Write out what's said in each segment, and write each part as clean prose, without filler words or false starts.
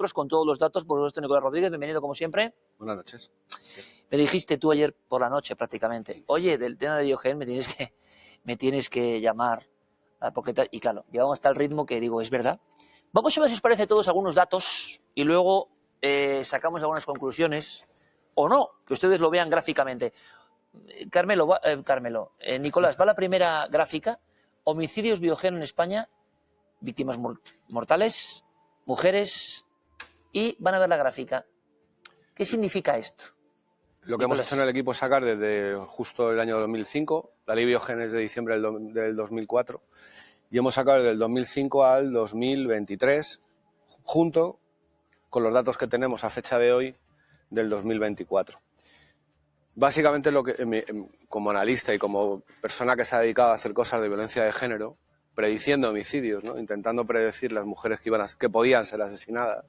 nosotros con todos los datos. Por supuesto, Nicolás Rodríguez, bienvenido como siempre. Buenas noches. Me dijiste tú ayer por la noche prácticamente, oye, del tema de Biogen me tienes que llamar, y claro, llevamos hasta el ritmo que digo, es verdad. Vamos a ver si os parece todos algunos datos y luego sacamos algunas conclusiones, o no, que ustedes lo vean gráficamente. Nicolás, va la primera gráfica. Homicidios Biogen en España, víctimas mortales, mujeres, y van a ver la gráfica. ¿Qué significa esto? Lo que hemos hecho en el equipo es sacar desde justo el año 2005, la ley Biogen es de diciembre del 2004, y hemos sacado desde el 2005 al 2023, junto con los datos que tenemos a fecha de hoy del 2024. Básicamente, como analista y como persona que se ha dedicado a hacer cosas de violencia de género, prediciendo homicidios, ¿no? Intentando predecir las mujeres que podían ser asesinadas,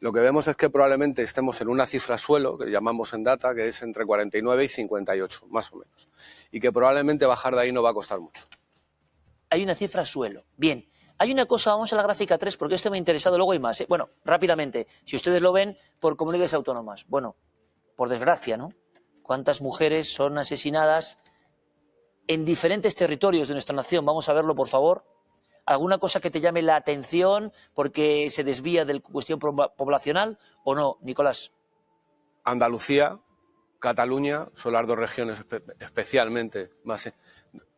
lo que vemos es que probablemente estemos en una cifra suelo, que llamamos en data, que es entre 49 y 58, más o menos. Y que probablemente bajar de ahí no va a costar mucho. Hay una cifra suelo. Bien. Hay una cosa, vamos a la gráfica 3, porque esto me ha interesado, luego hay más. Bueno, rápidamente, si ustedes lo ven por comunidades autónomas. Bueno, por desgracia, ¿no? ¿Cuántas mujeres son asesinadas en diferentes territorios de nuestra nación? Vamos a verlo, por favor. ¿Alguna cosa que te llame la atención porque se desvía de la cuestión poblacional o no, Nicolás? Andalucía, Cataluña son las dos regiones especialmente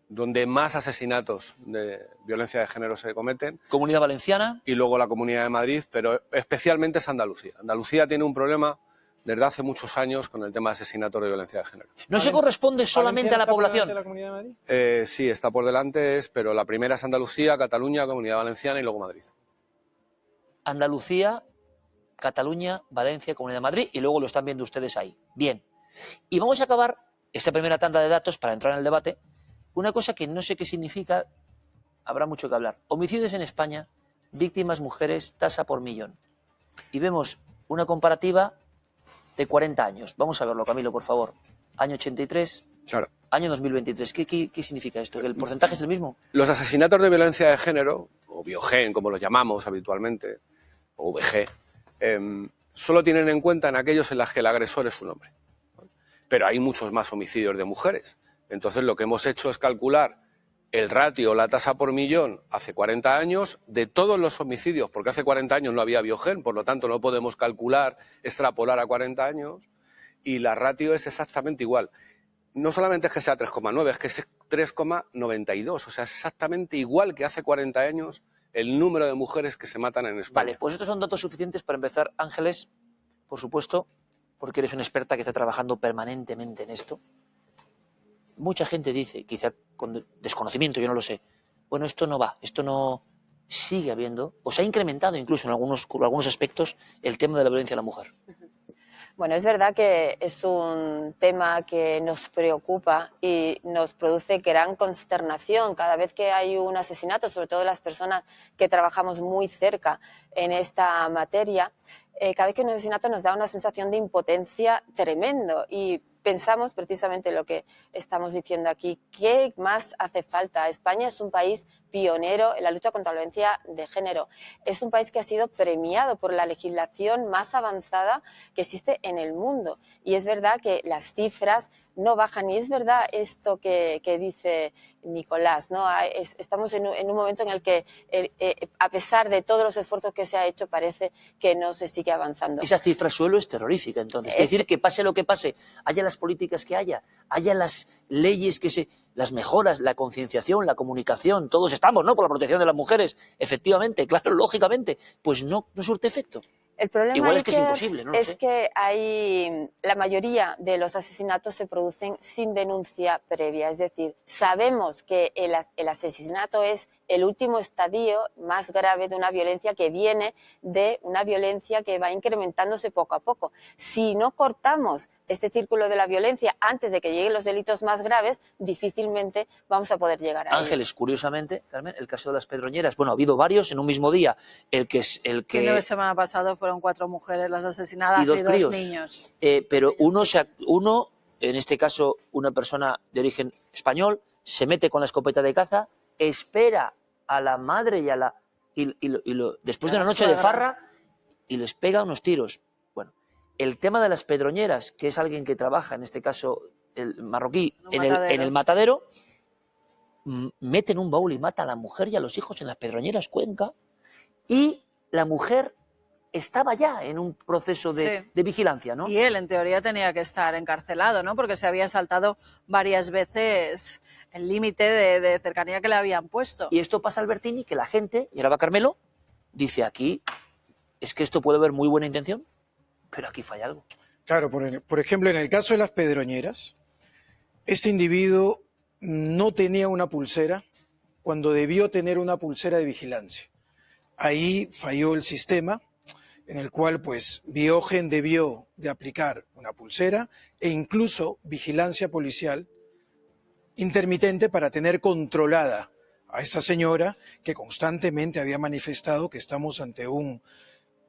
donde más asesinatos de violencia de género se cometen. Comunidad Valenciana. Y luego la Comunidad de Madrid, pero especialmente es Andalucía. Andalucía tiene un problema desde hace muchos años con el tema de asesinatos de violencia de género. ¿No se corresponde solamente a la población? ¿La Comunidad de Madrid? Sí, está por delante, pero la primera es Andalucía, Cataluña, Comunidad Valenciana y luego Madrid. Andalucía, Cataluña, Valencia, Comunidad de Madrid, y luego lo están viendo ustedes ahí. Bien. Y vamos a acabar esta primera tanda de datos para entrar en el debate. Una cosa que no sé qué significa, habrá mucho que hablar. Homicidios en España, víctimas mujeres, tasa por millón. Y vemos una comparativa de 40 años. Vamos a verlo, Camilo, por favor. Año 83, claro. Año 2023. ¿Qué significa esto? ¿Que el porcentaje es el mismo? Los asesinatos de violencia de género, o Biogen, como los llamamos habitualmente, o VG, solo tienen en cuenta en aquellos en los que el agresor es un hombre. Pero hay muchos más homicidios de mujeres. Entonces lo que hemos hecho es calcular el ratio, la tasa por millón, hace 40 años, de todos los homicidios, porque hace 40 años no había Biogen, por lo tanto no podemos calcular, extrapolar a 40 años, y la ratio es exactamente igual. No solamente es que sea 3,9, es que es 3,92, o sea, es exactamente igual que hace 40 años el número de mujeres que se matan en España. Vale, pues estos son datos suficientes para empezar. Ángeles, por supuesto, porque eres una experta que está trabajando permanentemente en esto. Mucha gente dice, quizá con desconocimiento, yo no lo sé, bueno, esto no va, esto no sigue habiendo, o se ha incrementado incluso en algunos aspectos el tema de la violencia a la mujer. Bueno, es verdad que es un tema que nos preocupa y nos produce gran consternación cada vez que hay un asesinato, sobre todo las personas que trabajamos muy cerca en esta materia. Cada vez que hay un asesinato nos da una sensación de impotencia tremendo y pensamos precisamente lo que estamos diciendo aquí. ¿Qué más hace falta? España es un país pionero en la lucha contra la violencia de género. Es un país que ha sido premiado por la legislación más avanzada que existe en el mundo. Y es verdad que las cifras no bajan. Y es verdad esto que dice Nicolás, ¿no? Estamos en un momento en el que, a pesar de todos los esfuerzos que se ha hecho, parece que no se sigue avanzando. Esa cifra suelo es terrorífica, entonces. Es decir, que pase lo que pase, haya las políticas que haya las leyes las mejoras, la concienciación, la comunicación, todos estamos, ¿no?, por la protección de las mujeres, efectivamente, claro, lógicamente, pues no surte efecto. El problema igual es que es imposible, ¿no? Es que la mayoría de los asesinatos se producen sin denuncia previa, es decir, sabemos que el asesinato es el último estadio más grave de una violencia que viene de una violencia que va incrementándose poco a poco. Si no cortamos este círculo de la violencia antes de que lleguen los delitos más graves, difícilmente vamos a poder llegar a Ángeles, curiosamente, Carmen, el caso de las Pedroñeras, bueno, ha habido varios en un mismo día. El que El fin de semana pasado fueron 4 mujeres las asesinadas y 2 críos. Niños. Pero uno, en este caso una persona de origen español, se mete con la escopeta de caza, espera a la madre y después de una noche de farra, y les pega unos tiros. Bueno, el tema de las pedroñeras, que es alguien que trabaja, en este caso el marroquí, en el matadero, mete en un baúl y mata a la mujer y a los hijos en las pedroñeras Cuenca, y la mujer estaba ya en un proceso de vigilancia, ¿no? Y él, en teoría, tenía que estar encarcelado, ¿no? Porque se había saltado varias veces el límite de cercanía que le habían puesto. Y esto pasa a Albertini, que la gente, y ahora va Carmelo, dice aquí, es que esto puede haber muy buena intención, pero aquí falla algo. Claro, por ejemplo, en el caso de las pedroñeras, este individuo no tenía una pulsera cuando debió tener una pulsera de vigilancia. Ahí falló el sistema, en el cual pues Biogen debió de aplicar una pulsera e incluso vigilancia policial intermitente para tener controlada a esta señora que constantemente había manifestado que estamos ante un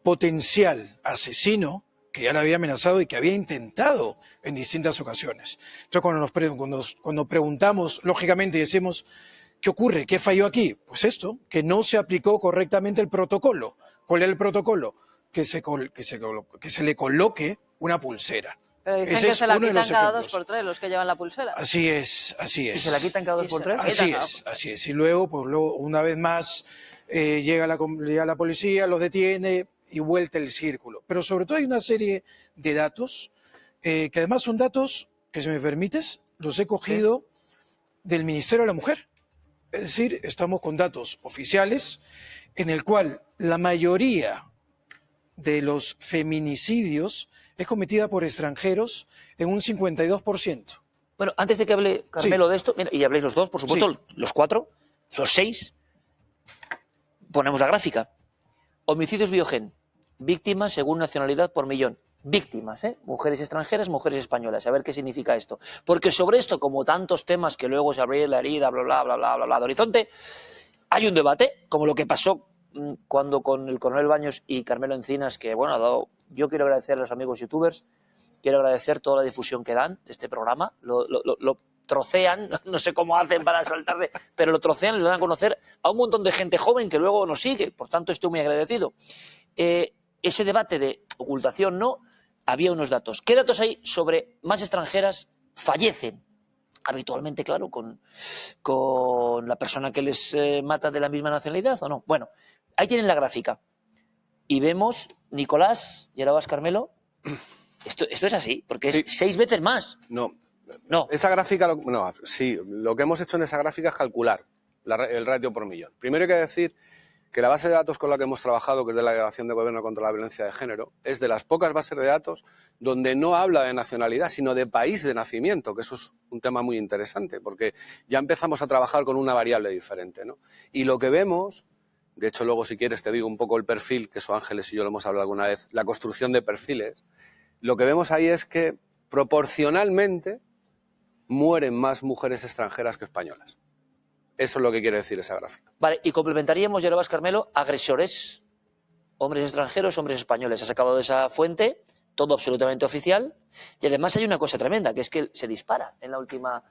potencial asesino que ya la había amenazado y que había intentado en distintas ocasiones. Entonces cuando preguntamos, lógicamente decimos, ¿qué ocurre? ¿Qué falló aquí? Pues esto, que no se aplicó correctamente el protocolo. ¿Cuál es el protocolo? Que se le coloque una pulsera. Pero dicen que se la quitan cada 2x3 los que llevan la pulsera. Así es, así es. ¿Y se la quitan cada 2x3? Así es. Y luego, pues luego, una vez más, llega la policía, los detiene y vuelta el círculo. Pero sobre todo hay una serie de datos, que además son datos que, si me permites, los he cogido del Ministerio de la Mujer. Es decir, estamos con datos oficiales en el cual la mayoría de los feminicidios es cometida por extranjeros en un 52%. Bueno, antes de que hable Carmelo de esto, mira, y habléis los dos, por supuesto, los 4, los 6, ponemos la gráfica. Homicidios Biogen, víctimas según nacionalidad por millón. Víctimas, mujeres extranjeras, mujeres españolas. A ver qué significa esto. Porque sobre esto, como tantos temas que luego se abre la herida, bla, bla, bla, bla, bla, bla, de Horizonte, hay un debate, como lo que pasó cuando con el coronel Baños y Carmelo Encinas, que bueno, ha dado. Yo quiero agradecer a los amigos youtubers, quiero agradecer toda la difusión que dan de este programa, lo trocean, no sé cómo hacen para soltarle, pero lo trocean y lo dan a conocer a un montón de gente joven que luego nos sigue, por tanto estoy muy agradecido. Ese debate de ocultación no, había unos datos. ¿Qué datos hay sobre más extranjeras fallecen? Habitualmente, claro, con la persona que les mata de la misma nacionalidad o no. Bueno, ahí tienen la gráfica. Y vemos, Nicolás, y ahora vas, Carmelo, esto es así, porque es 6 veces más. No. No. Esa gráfica, lo que hemos hecho en esa gráfica es calcular el ratio por millón. Primero hay que decir que la base de datos con la que hemos trabajado, que es de la Delegación de Gobierno contra la Violencia de Género, es de las pocas bases de datos donde no habla de nacionalidad, sino de país de nacimiento, que eso es un tema muy interesante, porque ya empezamos a trabajar con una variable diferente, ¿no? Y lo que vemos, de hecho luego si quieres te digo un poco el perfil, que eso Ángeles y yo lo hemos hablado alguna vez, la construcción de perfiles, lo que vemos ahí es que proporcionalmente mueren más mujeres extranjeras que españolas. Eso es lo que quiere decir esa gráfica. Vale, y complementaríamos, ya lo vas, Carmelo, agresores, hombres extranjeros, hombres españoles. Has sacado de esa fuente, todo absolutamente oficial, y además hay una cosa tremenda, que es que se dispara en la última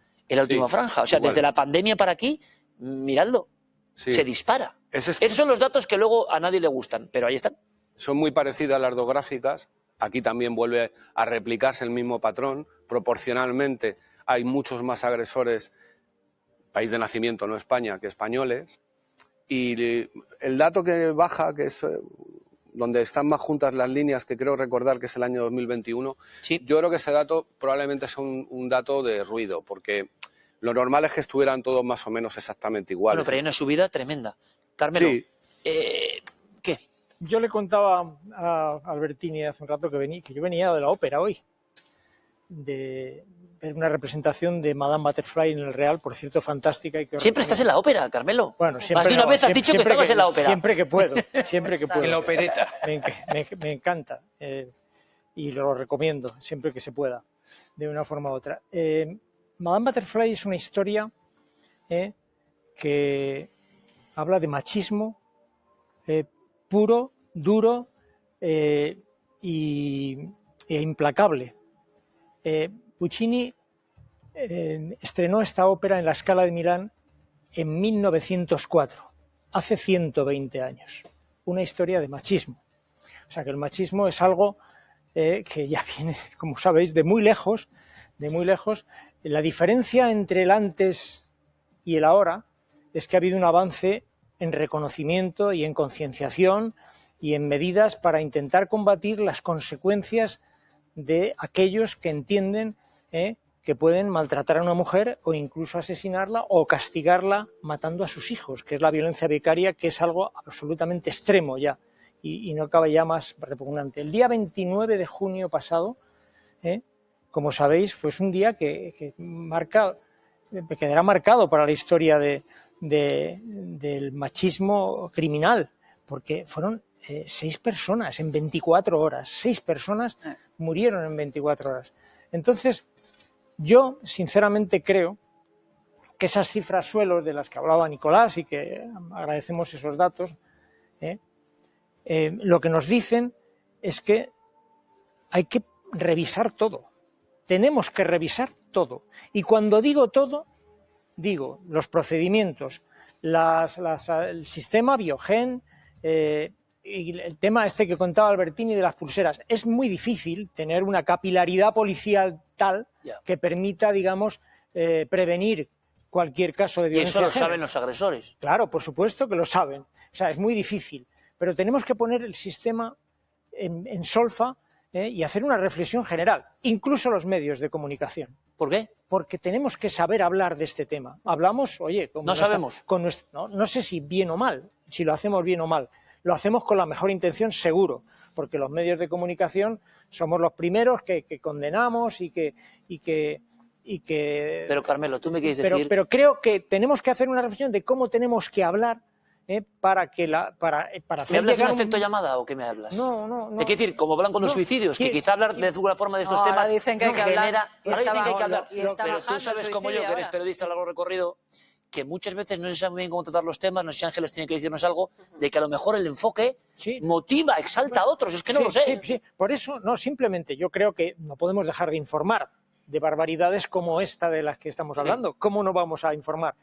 franja. O sea, desde la pandemia para aquí, miradlo, se dispara. Esos son los datos que luego a nadie le gustan, pero ahí están. Son muy parecidas las dos gráficas. Aquí también vuelve a replicarse el mismo patrón. Proporcionalmente hay muchos más agresores, país de nacimiento, no España, que españoles. Y el dato que baja, que es donde están más juntas las líneas, que creo recordar que es el año 2021, yo creo que ese dato probablemente es un dato de ruido, porque lo normal es que estuvieran todos más o menos exactamente iguales. Bueno, pero hay una subida tremenda. Carmelo, ¿qué? Yo le contaba a Albertini hace un rato que yo venía de la ópera hoy, de ver una representación de Madame Butterfly en el Real, por cierto, fantástica. Siempre estás en la ópera, Carmelo. Bueno, siempre. Más de una vez has dicho que estabas en la ópera. Siempre que puedo, siempre que puedo. En la opereta. Me encanta y lo recomiendo siempre que se pueda, de una forma u otra. Madame Butterfly es una historia que habla de machismo puro, duro e implacable. Puccini estrenó esta ópera en la Scala de Milán en 1904, hace 120 años. Una historia de machismo. O sea que el machismo es algo que ya viene, como sabéis, de muy lejos, de muy lejos. La diferencia entre el antes y el ahora es que ha habido un avance en reconocimiento y en concienciación y en medidas para intentar combatir las consecuencias de aquellos que entienden que pueden maltratar a una mujer o incluso asesinarla o castigarla matando a sus hijos, que es la violencia vicaria, que es algo absolutamente extremo ya y no cabe ya más repugnante. El día 29 de junio pasado, como sabéis, fue un día que quedará marcado para la historia del machismo criminal, porque fueron 6 personas en 24 horas, 6 personas murieron en 24 horas. Entonces, yo sinceramente creo que esas cifras suelo de las que hablaba Nicolás y que agradecemos esos datos, lo que nos dicen es que hay que revisar todo, tenemos que revisar todo. Y cuando digo todo, digo los procedimientos, el sistema Biogen, y el tema este que contaba Albertini de las pulseras. Es muy difícil tener una capilaridad policial tal que permita, digamos, prevenir cualquier caso de violencia. Y eso lo saben los agresores. Claro, por supuesto que lo saben. O sea, es muy difícil. Pero tenemos que poner el sistema en solfa y hacer una reflexión general, incluso los medios de comunicación. ¿Por qué? Porque tenemos que saber hablar de este tema. Hablamos, oye, no sabemos. No sé si bien o mal, si lo hacemos bien o mal. Lo hacemos con la mejor intención, seguro, porque los medios de comunicación somos los primeros que condenamos y que... Pero, Carmelo, tú me quieres decir... Pero creo que tenemos que hacer una reflexión de cómo tenemos que hablar para hacer... ¿Me hablas de un efecto llamada o qué me hablas? No. Es decir, como hablan con los suicidios, que quizá hablar de alguna forma de estos temas... Ahora dicen que hay que hablar. Pero tú sabes como yo, que eres periodista a largo recorrido, que muchas veces no se sabe muy bien cómo tratar los temas, no sé si Ángeles tiene que decirnos algo, de que a lo mejor el enfoque motiva, exalta a otros, es que no lo sé. Sí. Por eso, no, simplemente yo creo que no podemos dejar de informar de barbaridades como esta de las que estamos hablando. ¿Cómo no vamos a informar?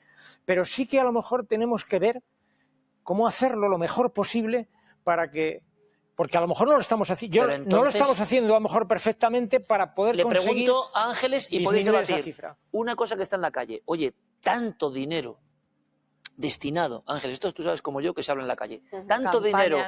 Pero sí que a lo mejor tenemos que ver cómo hacerlo lo mejor posible para que... Porque a lo mejor no lo estamos haciendo, entonces, no lo estamos haciendo a lo mejor perfectamente para poder conseguir... Le pregunto a Ángeles y podéis debatir esa cifra. Una cosa que está en la calle. Oye, tanto dinero destinado, Ángeles, esto tú sabes como yo que se habla en la calle, tanto dinero,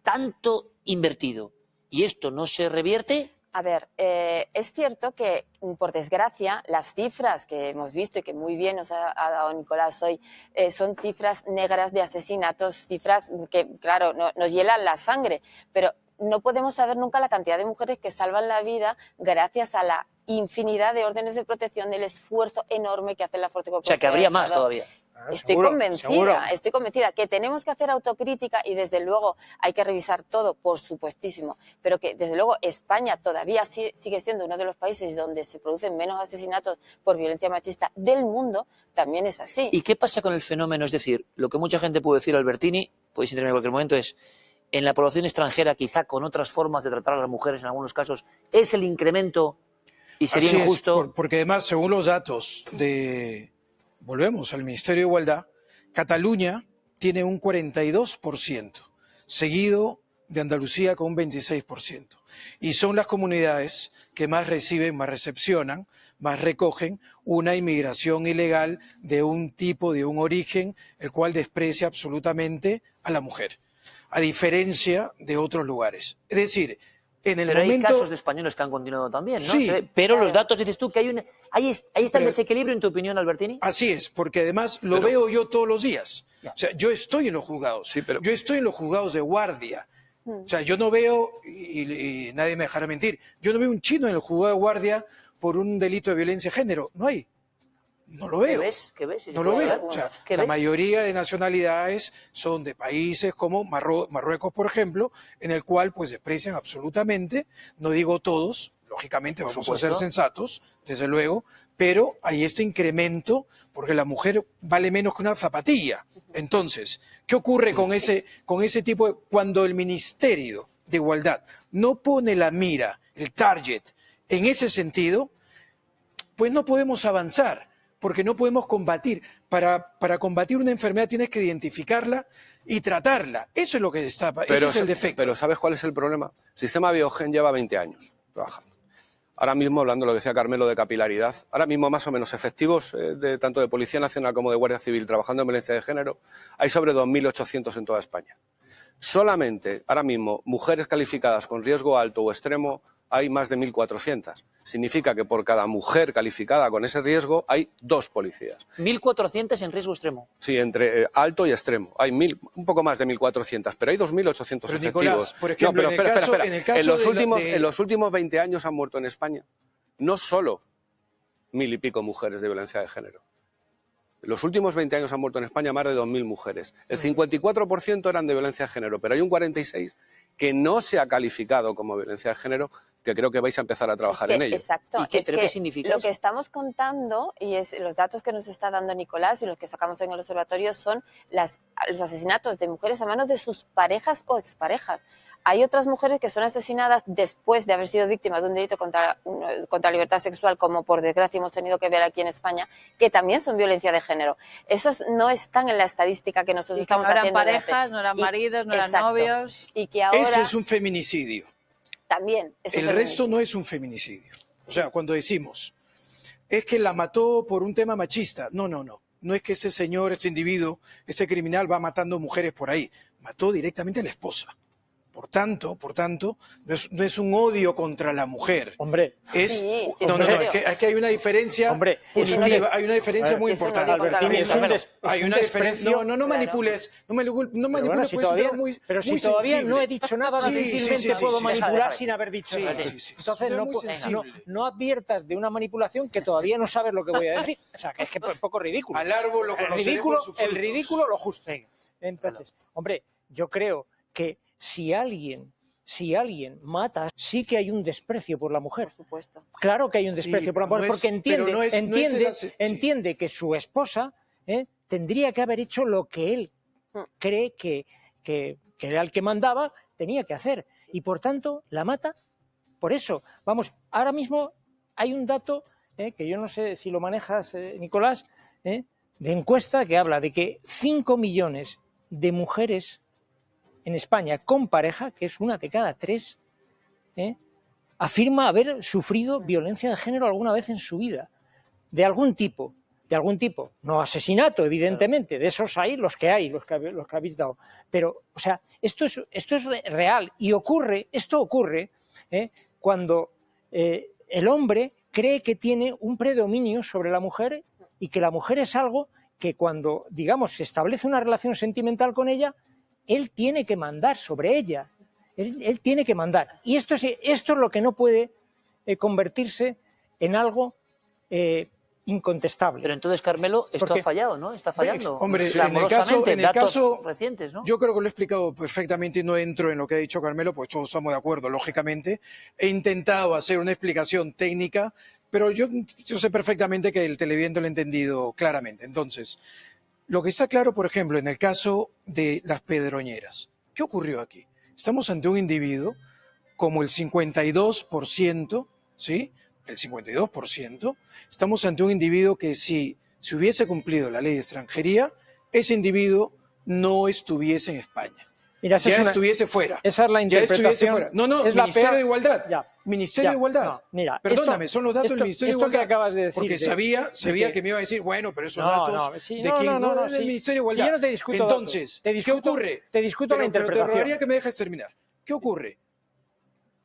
tanto invertido, y esto no se revierte... A ver, es cierto que, por desgracia, las cifras que hemos visto y que muy bien nos ha dado Nicolás hoy son cifras negras de asesinatos, cifras que, claro, nos hielan la sangre, pero no podemos saber nunca la cantidad de mujeres que salvan la vida gracias a la infinidad de órdenes de protección, del esfuerzo enorme que hace la Fuerza Corporación. O sea, que habría más todavía. Estoy convencida que tenemos que hacer autocrítica y desde luego hay que revisar todo, por supuestísimo, pero que desde luego España todavía sigue siendo uno de los países donde se producen menos asesinatos por violencia machista del mundo, también es así. ¿Y qué pasa con el fenómeno? Es decir, lo que mucha gente puede decir, Albertini, podéis intervenir en cualquier momento, es en la población extranjera, quizá con otras formas de tratar a las mujeres en algunos casos, es el incremento y sería Así injusto... es, porque además, según los datos de... Volvemos al Ministerio de Igualdad, Cataluña tiene un 42%, seguido de Andalucía con un 26%. Y son las comunidades que más reciben, más recepcionan, más recogen una inmigración ilegal de un tipo, de un origen, el cual desprecia absolutamente a la mujer, a diferencia de otros lugares. Es decir, en el pero momento... hay casos de españoles que han continuado también, ¿no? Sí, pero los datos, dices tú, que hay ahí está el desequilibrio, en tu opinión, Albertini. Así es, porque además lo veo yo todos los días. O sea, yo estoy en los juzgados, yo estoy en los juzgados de guardia. O sea, yo no veo, y nadie me dejará mentir, yo no veo un chino en el juzgado de guardia por un delito de violencia de género. No hay. No lo veo. ¿Qué ves? No lo veo. O sea, la mayoría de nacionalidades son de países como Marruecos, por ejemplo, en el cual pues desprecian absolutamente, no digo todos, lógicamente vamos a ser sensatos, desde luego, pero hay este incremento porque la mujer vale menos que una zapatilla. Entonces, ¿qué ocurre con ese tipo de... Cuando el Ministerio de Igualdad no pone la mira, el target, en ese sentido, pues no podemos avanzar, porque no podemos combatir. para combatir una enfermedad tienes que identificarla y tratarla. Eso es lo que ese es el defecto. Pero ¿sabes cuál es el problema? El sistema Biogen lleva 20 años trabajando. Ahora mismo, hablando de lo que decía Carmelo de capilaridad, ahora mismo más o menos efectivos, tanto de Policía Nacional como de Guardia Civil, trabajando en violencia de género, hay sobre 2.800 en toda España. Solamente, ahora mismo, mujeres calificadas con riesgo alto o extremo, hay más de 1.400. Significa que por cada mujer calificada con ese riesgo hay 2 policías. 1.400 en riesgo extremo. Sí, entre alto y extremo. Hay un poco más de 1.400, pero hay 2.800 efectivos. Nicolás, por ejemplo, no, pero espera. en En los últimos 20 años han muerto en España no solo 1.000 y pico mujeres de violencia de género. En los últimos 20 años han muerto en España más de 2.000 mujeres. El 54% eran de violencia de género, pero hay un 46% que no se ha calificado como violencia de género, que creo que vais a empar a trabajar en ello. Exacto. ¿Pero qué significa lo eso? que estamos contando, y es los datos que nos está dando Nicolás y los que sacamos en el observatorio, son los asesinatos de mujeres a manos de sus parejas o exparejas. Hay otras mujeres que son asesinadas después de haber sido víctimas de un delito contra la libertad sexual, como por desgracia hemos tenido que ver aquí en España, que también son violencia de género. Esos no están en la estadística que nosotros estamos haciendo. No eran parejas, no eran maridos, no eran novios. Y que ahora ese es un feminicidio. también. El resto no es un feminicidio. O sea, cuando decimos, es que la mató por un tema machista. No. No es que ese señor, este individuo, ese criminal va matando mujeres por ahí. Mató directamente a la esposa. Por tanto, no es un odio contra la mujer. Hombre. Es, sí, es que hay una diferencia positiva, hay una diferencia muy importante. Hay una diferencia. No manipules, no manipules, pero si todavía no he dicho nada, difícilmente puedo manipular sin haber dicho nada. Entonces no adviertas de una manipulación que todavía no sabes lo que voy a decir. O sea, que es que es un poco ridículo. Al árbol lo conoceré por sus frutos. El ridículo lo justo. Entonces, hombre, yo creo que si alguien mata, sí que hay un desprecio por la mujer. Por supuesto. Claro que hay un desprecio por la mujer, porque entiende que su esposa tendría que haber hecho lo que él cree que era el que mandaba, tenía que hacer. Y por tanto, la mata por eso. Vamos, ahora mismo hay un dato, que yo no sé si lo manejas, Nicolás, de encuesta que habla de que 5 millones de mujeres en España con pareja, que es una de cada 3, afirma haber sufrido violencia de género alguna vez en su vida, de algún tipo, no asesinato, evidentemente, de esos hay los que habéis dado, pero, o sea, esto es real y esto ocurre cuando el hombre cree que tiene un predominio sobre la mujer y que la mujer es algo que cuando, digamos, se establece una relación sentimental con ella, él tiene que mandar sobre ella, él tiene que mandar. Y esto es lo que no puede convertirse en algo incontestable. Pero entonces, Carmelo, esto ha fallado, ¿no? Está fallando. Hombre, en el caso recientes, ¿no? Yo creo que lo he explicado perfectamente y no entro en lo que ha dicho Carmelo, pues todos estamos de acuerdo, lógicamente. He intentado hacer una explicación técnica, pero yo sé perfectamente que el televidente lo ha entendido claramente. Entonces, lo que está claro, por ejemplo, en el caso de las Pedroñeras, ¿qué ocurrió aquí? Estamos ante un individuo como el 52%, ¿sí? El 52%. Estamos ante un individuo que si se hubiese cumplido la ley de extranjería, ese individuo no estuviese en España. Mira, estuviese fuera. Esa es la interpretación. No, Ministerio de Igualdad. Ministerio de Igualdad. No, mira, perdóname, son los datos del Ministerio de Igualdad. Que acabas de decir. Porque sabía que me iba a decir, bueno, pero esos datos del Ministerio de Igualdad. Si yo no te discuto. Entonces, ¿qué ocurre? Te discuto la interpretación. Pero te rogaría que me dejes terminar. ¿Qué ocurre?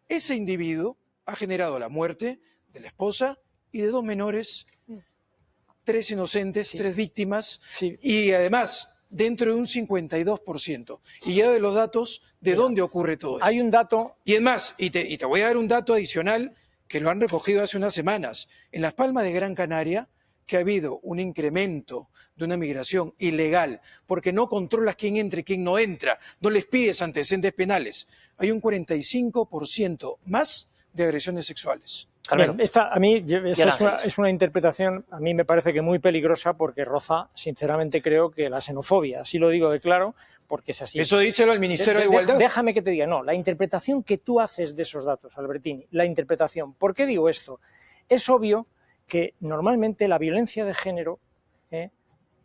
Ese individuo ha generado la muerte de la esposa y de 2 menores, 3 inocentes, 3 víctimas, y además dentro de un 52%. Y ya de los datos de dónde ocurre todo esto. Hay un dato. Y es más, y te voy a dar un dato adicional que lo han recogido hace unas semanas. En Las Palmas de Gran Canaria, que ha habido un incremento de una migración ilegal, porque no controlas quién entra y quién no entra, no les pides antecedentes penales. Hay un 45% más de agresiones sexuales. Bien, esta es una interpretación, a mí me parece que muy peligrosa, porque roza, sinceramente creo que la xenofobia, así lo digo de claro, porque es así. Eso díselo al Ministerio de Igualdad. Déjame que te diga, no, la interpretación que tú haces de esos datos, Albertini, la interpretación. ¿Por qué digo esto? Es obvio que normalmente la violencia de género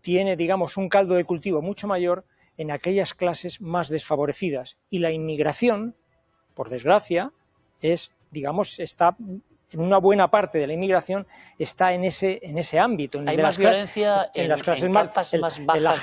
tiene, digamos, un caldo de cultivo mucho mayor en aquellas clases más desfavorecidas. Y la inmigración, por desgracia, está en una buena parte de la inmigración está en ese ámbito. Hay más violencia en las clases más bajas de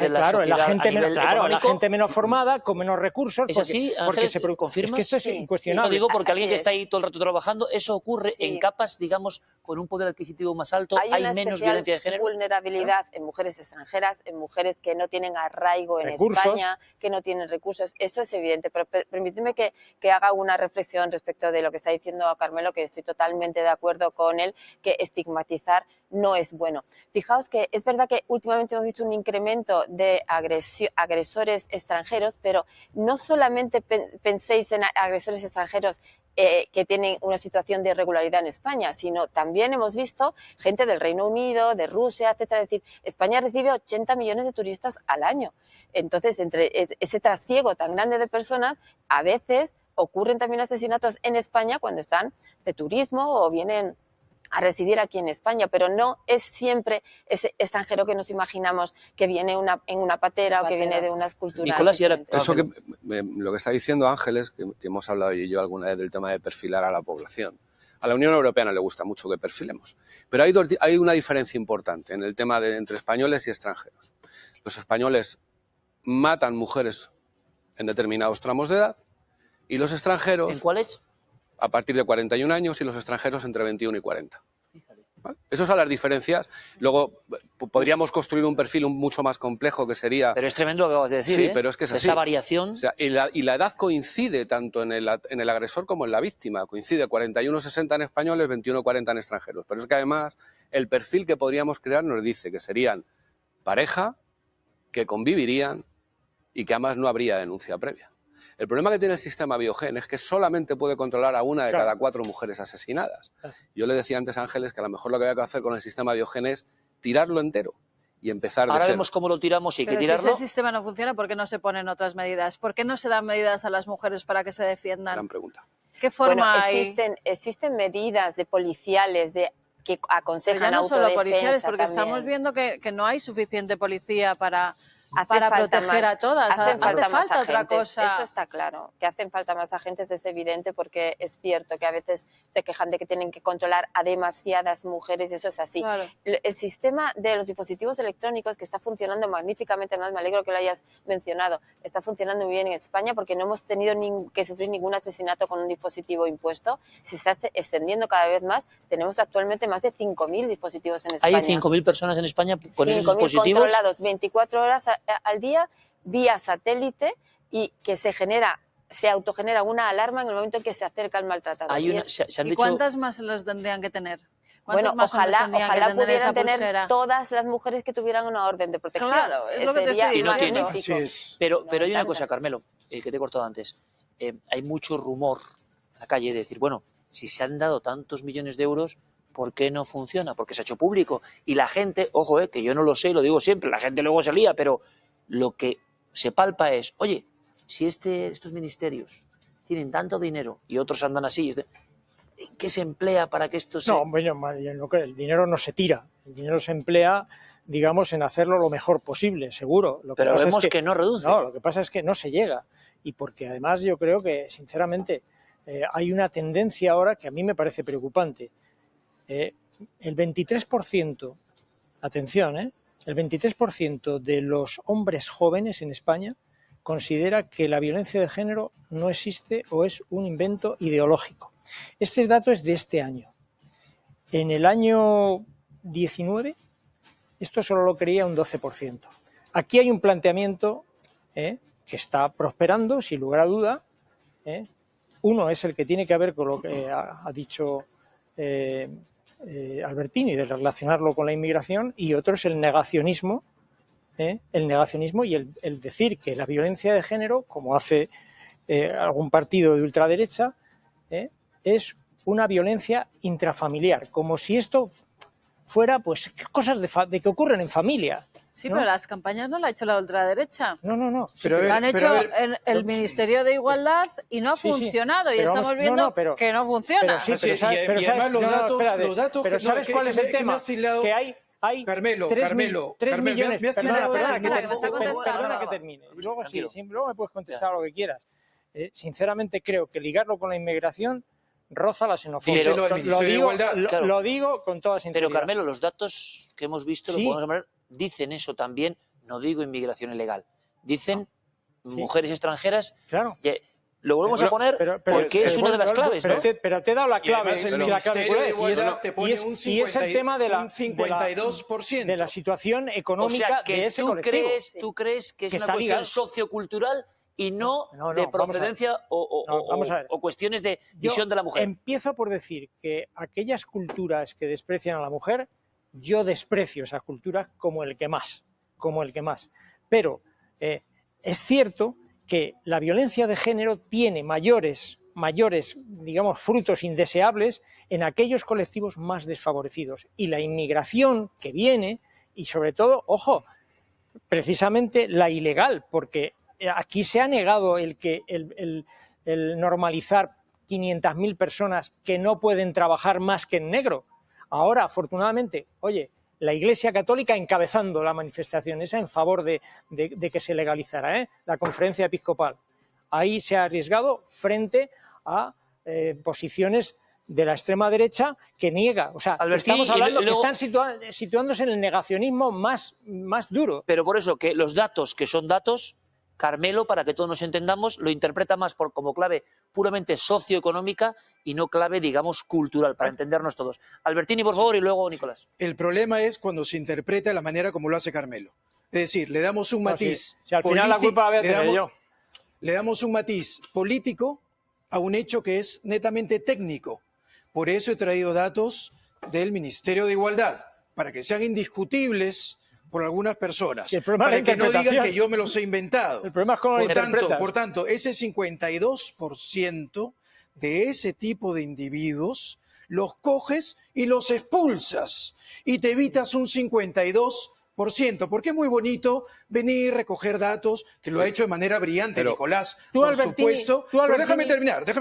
la sociedad, la gente menos formada, con menos recursos. ¿Es así, Ángeles? ¿Confirmas? Es que esto es incuestionable. Lo digo porque alguien que está ahí todo el rato trabajando, eso ocurre en capas, digamos, con un poder adquisitivo más alto, hay menos violencia de género. Hay vulnerabilidad en mujeres extranjeras, en mujeres que no tienen arraigo en España, que no tienen recursos. Eso es evidente, pero permíteme que haga una reflexión respecto de lo que está diciendo Carmelo, que estoy totalmente de acuerdo con él, que estigmatizar no es bueno. Fijaos que es verdad que últimamente hemos visto un incremento de agresores extranjeros, pero no solamente penséis en agresores extranjeros que tienen una situación de irregularidad en España, sino también hemos visto gente del Reino Unido, de Rusia, etcétera. Es decir, España recibe 80 millones de turistas al año. Entonces, entre ese trasiego tan grande de personas, a veces ocurren también asesinatos en España cuando están de turismo o vienen a residir aquí en España, pero no es siempre ese extranjero que nos imaginamos que viene en una patera o que viene de unas culturas. Nicolás, y ahora, eso lo que está diciendo Ángeles, que hemos hablado yo y yo alguna vez del tema de perfilar a la población. A la Unión Europea no le gusta mucho que perfilemos, pero hay una diferencia importante en el tema entre españoles y extranjeros. Los españoles matan mujeres en determinados tramos de edad y los extranjeros... ¿En cuáles? A partir de 41 años y los extranjeros entre 21 y 40. ¿Vale? Esas son las diferencias. Luego podríamos construir un perfil mucho más complejo que sería... Pero es tremendo lo que acabas de decir, sí, pero es que es así. Esa variación... O sea, y la edad coincide tanto en el agresor como en la víctima. Coincide 41-60 en españoles, 21-40 en extranjeros. Pero es que además el perfil que podríamos crear nos dice que serían pareja, que convivirían y que además no habría denuncia previa. El problema que tiene el sistema Biogen es que solamente puede controlar a una de cada 4 mujeres asesinadas. Yo le decía antes a Ángeles que a lo mejor lo que había que hacer con el sistema Biogen es tirarlo entero y empezar de Ahora cero. vemos cómo lo tiramos y hay que Pero tirarlo. si ese sistema no funciona, ¿por qué no se ponen otras medidas? ¿Por qué no se dan medidas a las mujeres para que se defiendan? Gran pregunta. ¿Qué forma hay? Existen medidas de policiales que aconsejan no autodefensa solo policiales, porque también. estamos viendo que no hay suficiente policía para Hace proteger más, a todas. Hace falta otra agentes. cosa. Eso está claro. Que hacen falta más agentes es evidente, porque es cierto que a veces se quejan de que tienen que controlar a demasiadas mujeres y eso es así. Claro. El sistema de los dispositivos electrónicos, que está funcionando magníficamente, además me alegro que lo hayas mencionado, está funcionando muy bien en España porque no hemos tenido que sufrir ningún asesinato con un dispositivo impuesto. Se está extendiendo cada vez más. Tenemos actualmente más de 5.000 dispositivos en España. Hay 5.000 personas en España con esos 5.000 dispositivos. controlados 24 horas al día vía satélite y que se autogenera una alarma en el momento en que se acerca el maltratado. ¿Y cuántas más los tendrían que tener? Bueno, ojalá pudieran tener todas las mujeres que tuvieran una orden de protección. Claro, es lo que te estoy diciendo. Así es. Pero hay una cosa, Carmelo, que te he cortado antes. Hay mucho rumor en la calle de decir, bueno, si se han dado tantos millones de euros, ¿por qué no funciona? Porque se ha hecho público. Y la gente, ojo, que yo no lo sé, lo digo siempre, la gente luego se lía, pero lo que se palpa es, oye, si estos ministerios tienen tanto dinero y otros andan así, ¿en qué se emplea para que esto se...? No, bueno, el dinero no se tira, el dinero se emplea, digamos, en hacerlo lo mejor posible, seguro. Pero vemos que no reduce. No, lo que pasa es que no se llega. Y porque además yo creo que, sinceramente, hay una tendencia ahora que a mí me parece preocupante. El 23%, atención, el 23% de los hombres jóvenes en España considera que la violencia de género no existe o es un invento ideológico. Este dato es de este año. En el año 19, esto solo lo creía un 12%. Aquí hay un planteamiento que está prosperando, sin lugar a duda. Uno es el que tiene que ver con lo que ha dicho Albertini, de relacionarlo con la inmigración, y otro es el negacionismo y el decir que la violencia de género, como hace algún partido de ultraderecha, es una violencia intrafamiliar, como si esto fuera pues cosas de que ocurren en familia. Sí, ¿no? Pero las campañas no la ha hecho la ultraderecha. No. Pero Lo han hecho en el Ministerio de Igualdad y no ha funcionado. Y estamos viendo que no funciona. Y además los datos pero ¿sabes cuál es el tema? Que hay Carmelo, 3 Carmelo, millones. me has Perdona, citado perdona, esas que que me está contestando. perdona que termine. Y luego Tranquilo. luego me puedes contestar lo que quieras. Sinceramente creo que ligarlo con la inmigración roza la xenofobia. Díselo al Ministerio de Igualdad. Claro. Lo digo con toda sinceridad. Pero Carmelo, los datos que hemos visto, Sí. lo podemos llamar, dicen eso también. No digo inmigración ilegal, dicen Sí. mujeres extranjeras. Claro. Lo volvemos a poner porque es una de las claves, ¿no? Pero te he dado la Y clave. además el la clave Ministerio de cuál es, Igualdad te pone un y es el tema de un 52%. de la situación O económica sea, que de ese tú colectivo. crees que es Que una está cuestión ligado. sociocultural y no, No, de vamos a ver. procedencia No, vamos a ver. o cuestiones de Yo visión de la mujer. empiezo por decir que aquellas culturas que desprecian a la mujer, yo desprecio esas culturas como el que más. Pero es cierto que la violencia de género tiene mayores, digamos, frutos indeseables en aquellos colectivos más desfavorecidos. Y la inmigración que viene, y sobre todo, ojo, precisamente la ilegal, porque aquí se ha negado el normalizar 500.000 personas que no pueden trabajar más que en negro. Ahora, afortunadamente, oye, la Iglesia Católica encabezando la manifestación esa en favor de que se legalizara, la conferencia episcopal. Ahí se ha arriesgado frente a posiciones de la extrema derecha que niega. O sea, Albertini, estamos hablando y luego- que están situándose en el negacionismo más duro. Pero por eso que los datos que son datos, Carmelo, para que todos nos entendamos, lo interpreta más como clave puramente socioeconómica y no clave, digamos, cultural, para entendernos todos. Albertini, por favor, y luego Nicolás. El problema es cuando se interpreta de la manera como lo hace Carmelo. Es decir, le damos un No, matiz. si al final la culpa la voy a tener yo. Le damos un matiz político a un hecho que es netamente técnico. Por eso he traído datos del Ministerio de Igualdad, para que sean indiscutibles por algunas personas, Y el problema para es la que no digan interpretación. que yo me los he inventado. El problema es cómo lo interpretas. Por tanto, ese 52% de ese tipo de individuos los coges y los expulsas y te evitas un 52%, porque es muy bonito venir, recoger datos, que lo ha hecho de manera brillante Pero Nicolás, tú, por Albertini, supuesto. tú, Pero Albertini, déjame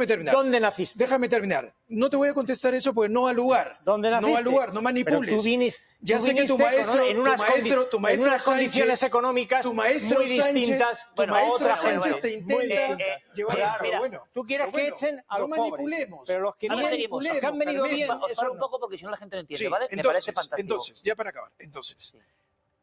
terminar. ¿Dónde naciste? Déjame terminar. No te voy a contestar eso porque no al lugar. ¿Dónde naciste? No al lugar, no manipules. Pero tú viniste, Ya tú sé que tu viniste maestro, en unas condiciones Sánchez, económicas tu maestro muy Sánchez, distintas tu bueno, a maestro otra Sánchez gente. te Muy intenta distintas. llevar. Mira, Pero bueno, tú quieres pero que bueno, echen a no los pobres, manipulemos. pero los que Ahora vienen, seguimos. los que han venido Carmelo. bien, Os eso paro no. un poco porque si no la gente no entiende, Sí, ¿vale? Me parece fantástico. entonces, ya para acabar. Entonces,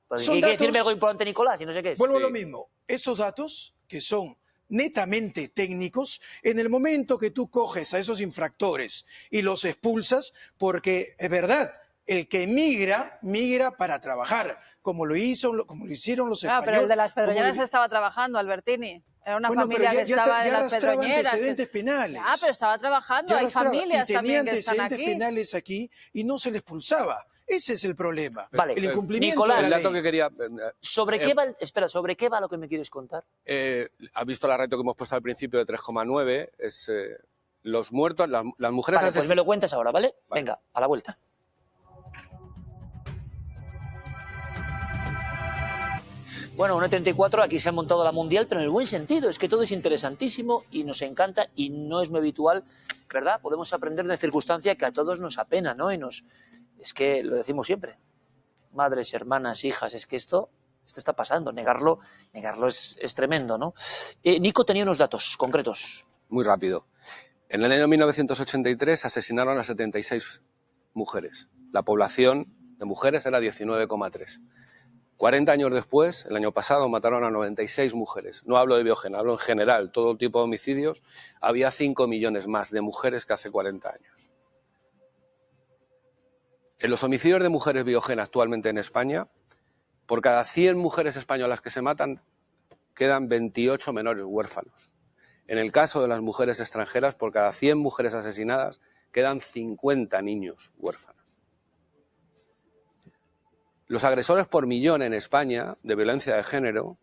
Porque son hay que decirme datos- algo importante, Nicolás, y no sé qué es. vuelvo a Sí. lo mismo. Esos datos que son netamente técnicos, en el momento que tú coges a esos infractores y los expulsas, porque es verdad, el que migra para trabajar, como lo hicieron los españoles. Pero el de las como Pedroñeras lo- estaba trabajando, Albertini. Era una Bueno, familia pero que estaba en las arrastraba Pedroñeras. antecedentes penales. Ah, pero estaba trabajando. Ya Hay arrastraba, familias y tenía también que están antecedentes aquí. penales aquí y no se le expulsaba. Ese es el problema. Vale. El incumplimiento Nicolás, de El la dato ley. que quería... ¿Sobre qué va? ¿Sobre qué va lo que me quieres contar? ¿Has visto la reto que hemos puesto al principio de 3,9? Es los muertos, las mujeres Vale, pues me lo cuentas ahora, ¿vale? Vale. Venga, a la vuelta. Bueno, 1.34, aquí se ha montado la Mundial, pero en el buen sentido, es que todo es interesantísimo y nos encanta y no es muy habitual, ¿verdad? Podemos aprender de una circunstancia que a todos nos apena, ¿no? Es que lo decimos siempre, madres, hermanas, hijas, es que esto está pasando, negarlo es tremendo, ¿no? Nico tenía unos datos concretos. Muy rápido. En el año 1983 asesinaron a 76 mujeres. La población de mujeres era 19,3. 40 años después, el año pasado, mataron a 96 mujeres. No hablo de Biogena, hablo en general. Todo tipo de homicidios. Había 5 millones más de mujeres que hace 40 años. En los homicidios de mujeres Biogena actualmente en España, por cada 100 mujeres españolas que se matan, quedan 28 menores huérfanos. En el caso de las mujeres extranjeras, por cada 100 mujeres asesinadas, quedan 50 niños huérfanos. Los agresores por millón en España de violencia de género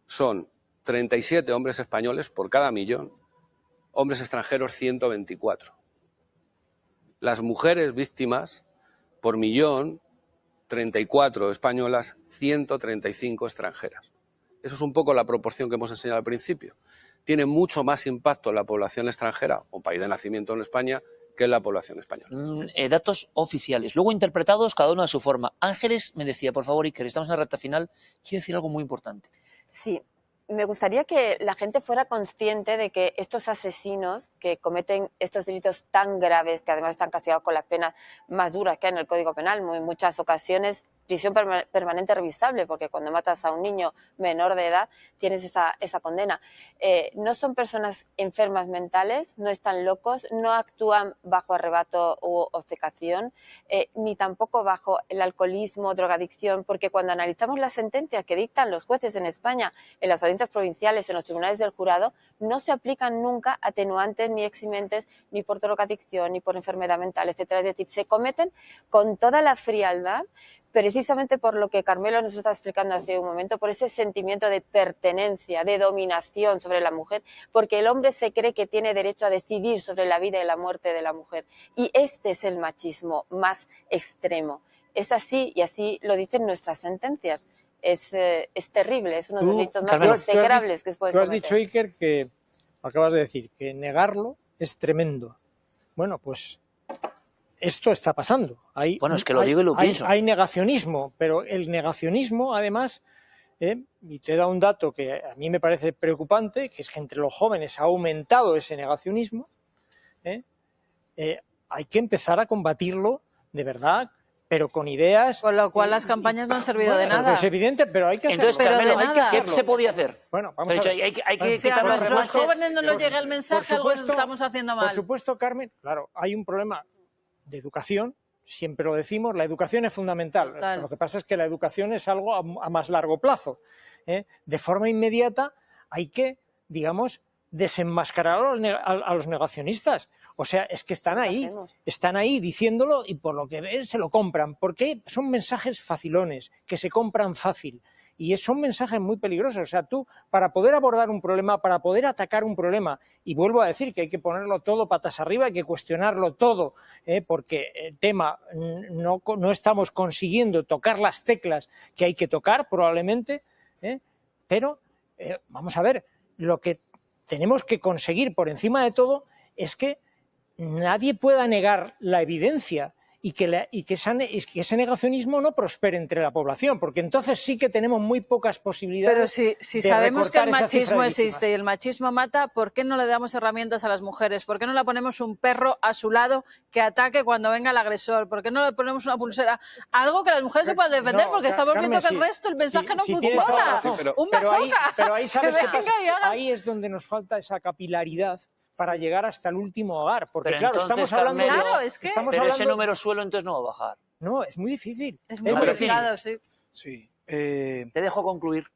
son 37 hombres españoles por cada millón, hombres extranjeros 124. Las mujeres víctimas por millón, 34 españolas, 135 extranjeras. Eso es un poco la proporción que hemos enseñado al principio. Tiene mucho más impacto en la población extranjera, o país de nacimiento en España, que es la población española. Datos oficiales, luego interpretados cada uno a su forma. Ángeles me decía, por favor, Iker, estamos en la recta final, quiero decir algo muy importante. Sí, me gustaría que la gente fuera consciente de que estos asesinos que cometen estos delitos tan graves, que además están castigados con las penas más duras que hay en el Código Penal, en muchas ocasiones prisión permanente revisable, porque cuando matas a un niño menor de edad tienes esa condena. No son personas enfermas mentales, no están locos, no actúan bajo arrebato u obcecación, ni tampoco bajo el alcoholismo, drogadicción, porque cuando analizamos las sentencias que dictan los jueces en España, en las audiencias provinciales, en los tribunales del jurado, no se aplican nunca atenuantes ni eximentes ni por drogadicción, ni por enfermedad mental, etcétera. Es decir, se cometen con toda la frialdad, precisamente por lo que Carmelo nos está explicando hace un momento, por ese sentimiento de pertenencia, de dominación sobre la mujer, porque el hombre se cree que tiene derecho a decidir sobre la vida y la muerte de la mujer. Y este es el machismo más extremo. Es así, y así lo dicen nuestras sentencias. Es terrible, es uno de los delitos más execrables que se puede cometer. Tú has dicho, Iker, que acabas de decir, que negarlo es tremendo. Bueno, pues esto está pasando. Es que lo digo y lo pienso. Hay negacionismo, pero el negacionismo, además, y te da un dato que a mí me parece preocupante, que es que entre los jóvenes ha aumentado ese negacionismo. Hay que empezar a combatirlo de verdad, pero con ideas. Con lo cual las campañas no han servido de nada. Es evidente, pero hay que hacerlo. Entonces, Carmelo, ¿qué se podía hacer? Bueno, vamos a ver. Hay que Si a quitar los los remaches. jóvenes no les llega el mensaje, algo estamos haciendo mal. Por supuesto, Carmen, claro, hay un problema de educación, siempre lo decimos, la educación es fundamental. Total. Lo que pasa es que la educación es algo a más largo plazo. De forma inmediata hay que, digamos, desenmascarar a los negacionistas. O sea, es que están ahí diciéndolo y por lo que ven se lo compran, porque son mensajes facilones, que se compran fácil. Y son mensajes muy peligrosos. O sea, tú, para poder abordar un problema, para poder atacar un problema, y vuelvo a decir que hay que ponerlo todo patas arriba, hay que cuestionarlo todo, porque el tema no estamos consiguiendo tocar las teclas que hay que tocar, probablemente, pero vamos a ver, lo que tenemos que conseguir por encima de todo es que nadie pueda negar la evidencia y que ese negacionismo no prospere entre la población, porque entonces sí que tenemos muy pocas posibilidades. Pero si sabemos que el machismo existe y el machismo mata, ¿por qué no le damos herramientas a las mujeres? ¿Por qué no le ponemos un perro a su lado que ataque cuando venga el agresor? ¿Por qué no le ponemos una pulsera? Algo que las mujeres se puedan defender, porque estamos viendo que el resto, el mensaje no funciona. Un bazooka. Pero ahí sabes qué pasa. Ahí es donde nos falta esa capilaridad para llegar hasta el último hogar, porque pero claro, entonces, estamos hablando Carmelo, Claro, es que... pero ese número suelo entonces no va a bajar. No, es muy difícil. Es muy muy complicado, sí. Sí. Te dejo concluir.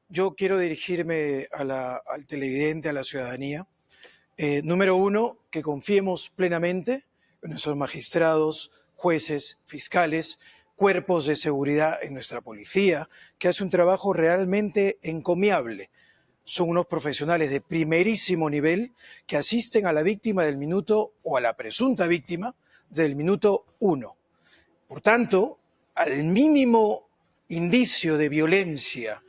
Yo quiero dirigirme al televidente, a la ciudadanía. Número uno, que confiemos plenamente en nuestros magistrados, jueces, fiscales, cuerpos de seguridad, en nuestra policía, que hace un trabajo realmente encomiable. Son unos profesionales de primerísimo nivel que asisten a la víctima del minuto, o a la presunta víctima, del minuto 1. Por tanto, al mínimo indicio de violencia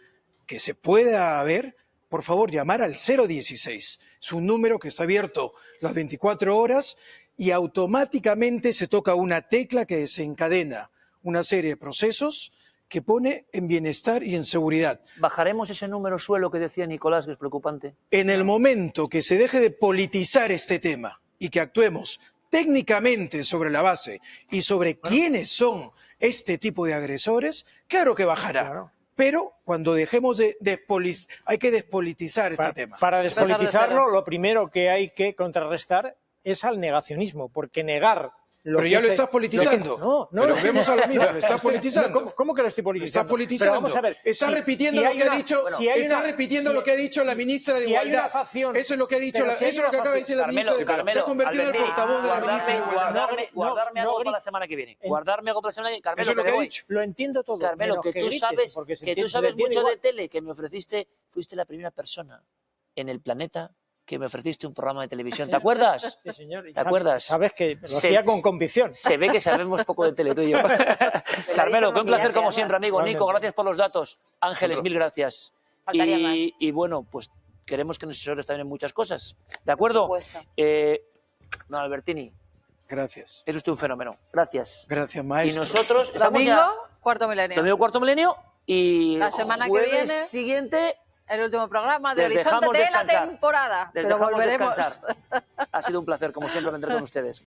que se pueda haber, por favor, llamar al 016. Es un número que está abierto las 24 horas y automáticamente se toca una tecla que desencadena una serie de procesos que pone en bienestar y en seguridad. ¿Bajaremos ese número suelo que decía Nicolás, que es preocupante? En el momento que se deje de politizar este tema y que actuemos técnicamente sobre la base y sobre quiénes son este tipo de agresores, claro que bajará. Claro. Pero cuando dejemos hay que despolitizar este tema. Para despolitizarlo, lo primero que hay que contrarrestar es al negacionismo, porque negar... Pero ya lo estás politizando. No, pero vemos a lo mismo, lo estás politizando. ¿Cómo que lo estoy politizando? Estás politizando. Pero vamos a ver, estás repitiendo lo que ha dicho, lo que ha dicho la ministra de Igualdad. Eso es lo que ha dicho, eso es lo que acaba de decir la ministra de Igualdad. Te ha convertido en el portavoz de la ministra de Igualdad. Guardarme algo para la semana que viene. Guardarme algo para la semana que viene. Carmelo, eso es lo que ha dicho. Lo entiendo todo. Carmelo, que tú sabes mucho de tele, que me ofreciste, fuiste la primera persona en el planeta que me ofreciste un programa de televisión. ¿Te acuerdas? Sí, señor. ¿Te acuerdas? Sabes que lo hacía con convicción. Se ve que sabemos poco de tele, tú y yo. Carmelo, que un placer como siempre, amigo. Nico, gracias por los datos. Ángeles, mil gracias. Y bueno, pues queremos que nos asesores también en muchas cosas. ¿De acuerdo? Don Albertini, Gracias. es usted un fenómeno. Gracias. Gracias, Y maestro. nosotros estamos Domingo, ya... cuarto milenio. Domingo cuarto milenio y La semana que jueves viene, siguiente el último programa de les Horizonte dejamos de la descansar. temporada. les Pero dejamos volveremos. descansar. Ha sido un placer, como siempre, vendré con ustedes.